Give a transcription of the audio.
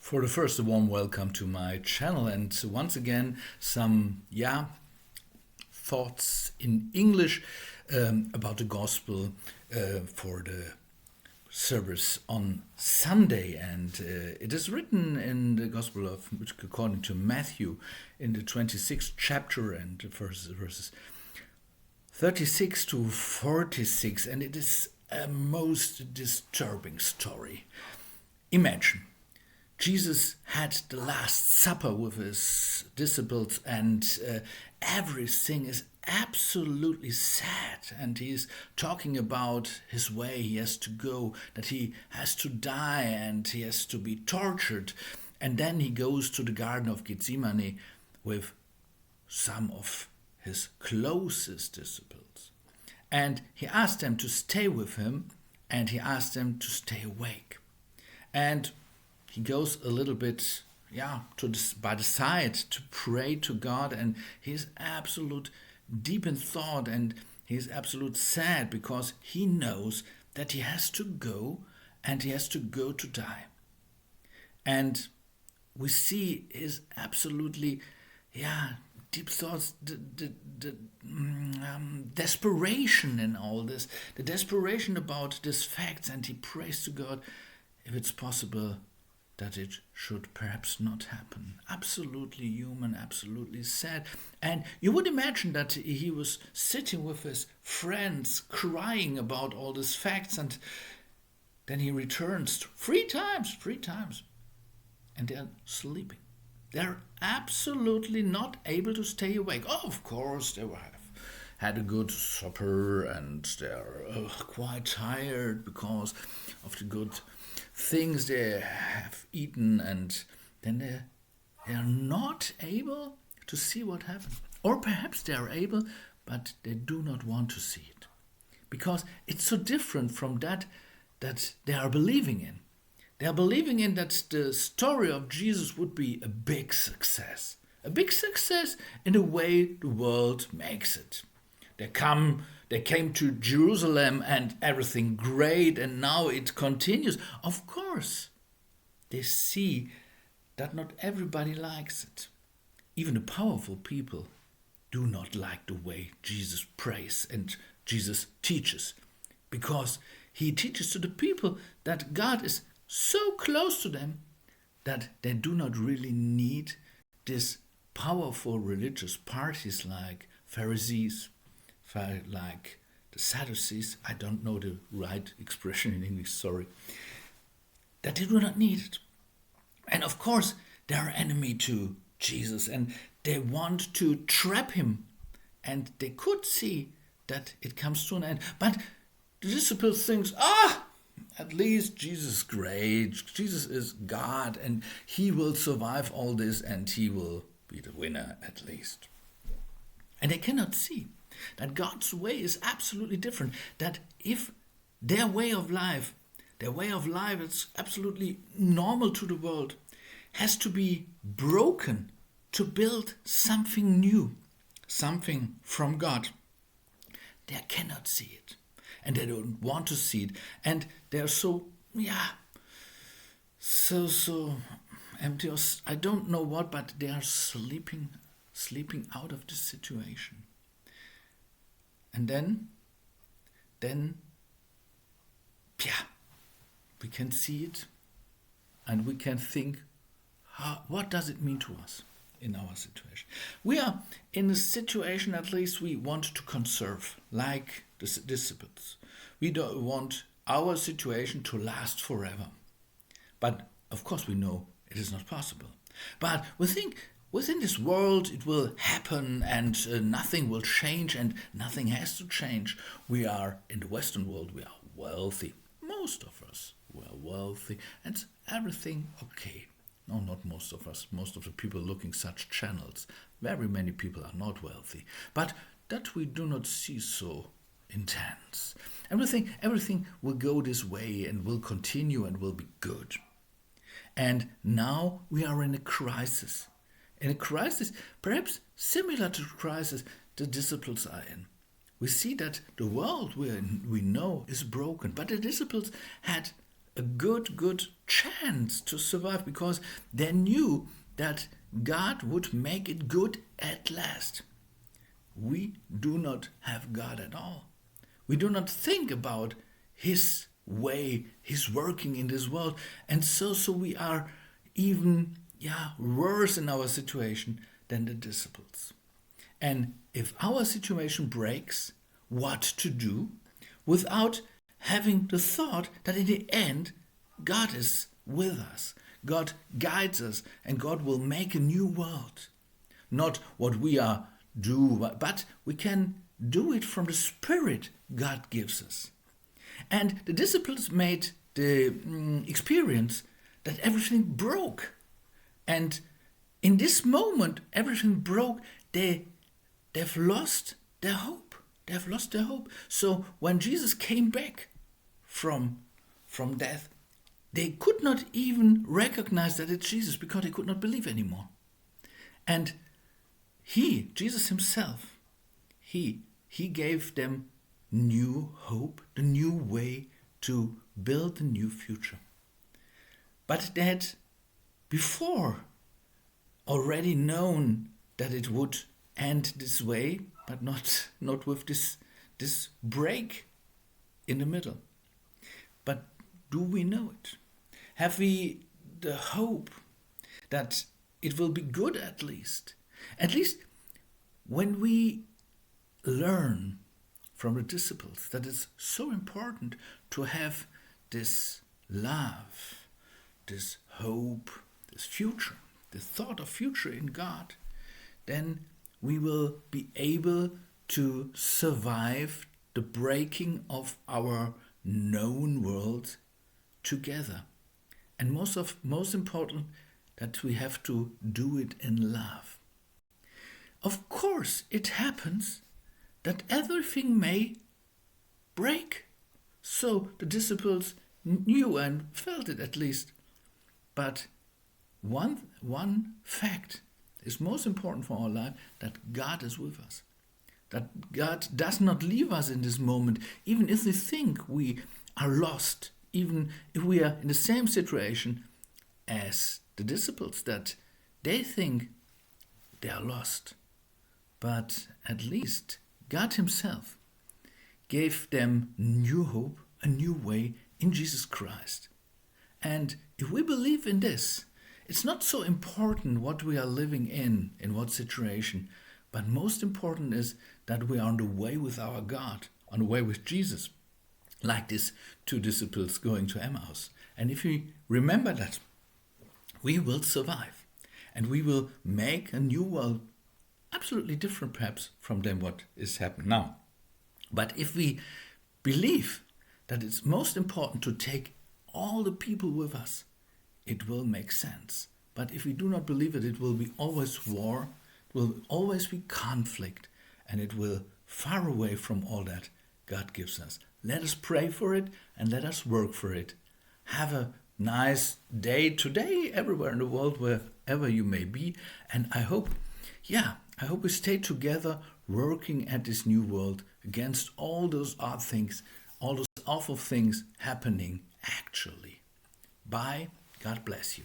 For the first, a warm welcome to my channel, and once again, some thoughts in English about the gospel for the service on Sunday. And it is written in the gospel of according to Matthew in the 26th chapter and verses 36 to 46, and it is a most disturbing story. Imagine Jesus had the Last Supper with his disciples, and everything is absolutely sad. And he's talking about his way he has to go, that he has to die and he has to be tortured. And then he goes to the Garden of Gethsemane with some of his closest disciples. And he asked them to stay with him, and he asked them to stay awake. And he goes a little bit, by the side to pray to God, and he's absolute deep in thought, and he's absolute sad because he knows that he has to go, and he has to go to die. And we see his absolutely, deep thoughts, the desperation in all this, the desperation about these facts, and he prays to God, if it's possible, that it should perhaps not happen. Absolutely human, absolutely sad. And you would imagine that he was sitting with his friends, crying about all these facts, and then he returns three times, and they're sleeping. They're absolutely not able to stay awake. Oh, of course, they will have had a good supper, and they're quite tired because of the good things they have eaten, and then they are not able to see what happened. Or perhaps they are able, but they do not want to see it, because it's so different from that they are believing in. They are believing in that the story of Jesus would be a big success in the way the world makes it. They came to Jerusalem and everything great, and now it continues. Of course, they see that not everybody likes it. Even the powerful people do not like the way Jesus prays and Jesus teaches, because he teaches to the people that God is so close to them that they do not really need these powerful religious parties like Pharisees, like the Sadducees. I don't know the right expression in English, sorry. That they do not need it. And of course, they are enemy to Jesus, and they want to trap him. And they could see that it comes to an end. But the disciples think, at least Jesus is great. Jesus is God, and he will survive all this, and he will be the winner at least. And they cannot see that God's way is absolutely different. That if their way of life is absolutely normal to the world, has to be broken to build something new, something from God. They cannot see it, and they don't want to see it, and they're so empty. I don't know what, but they are sleeping out of this situation. And then, we can see it, and we can think, what does it mean to us in our situation? We are in a situation, at least we want to conserve, like the disciples. We don't want our situation to last forever. But of course we know it is not possible. But we think within this world it will happen, and nothing will change, and nothing has to change. We are in the Western world, we are wealthy. Most of us were wealthy, and everything okay. No, not most of us. Most of the people looking such channels, very many people are not wealthy. But that we do not see so intense. And we think everything will go this way and will continue and will be good. And now we are in a crisis. In a crisis, perhaps similar to the crisis the disciples are in. We see that the world we know is broken, but the disciples had a good chance to survive, because they knew that God would make it good at last. We do not have God at all. We do not think about His way, His working in this world. And so we are even worse in our situation than the disciples. And if our situation breaks, what to do without having the thought that in the end God is with us, God guides us, and God will make a new world. Not what we are do, but we can do it from the Spirit God gives us. And the disciples made the experience that everything broke. And in this moment, everything broke. They've lost their hope. They've lost their hope. So when Jesus came back from death, they could not even recognize that it's Jesus, because they could not believe anymore. And Jesus himself, he gave them new hope, the new way to build a new future. But they had before already known that it would end this way, but not with this break in the middle. But do we know it? Have we the hope that it will be good at least? At least when we learn from the disciples that it's so important to have this love, this hope, this future, the thought of future in God, then we will be able to survive the breaking of our known world together. And most important, that we have to do it in love. Of course, it happens that everything may break. So the disciples knew and felt it at least. But one fact is most important for our life, that God is with us. That God does not leave us in this moment, even if we think we are lost, even if we are in the same situation as the disciples, that they think they are lost. But at least God himself gave them new hope, a new way in Jesus Christ. And if we believe in this, it's not so important what we are living in what situation, but most important is that we are on the way with our God, on the way with Jesus, like these two disciples going to Emmaus. And if we remember that, we will survive, and we will make a new world, absolutely different perhaps from them what is happening now. But if we believe that it's most important to take all the people with us, it will make sense. But if we do not believe it, it will be always war, it will always be conflict, and it will far away from all that God gives us. Let us pray for it and let us work for it. Have a nice day today, everywhere in the world, wherever you may be. And I hope we stay together working at this new world against all those odd things, all those awful things happening actually. Bye. God bless you.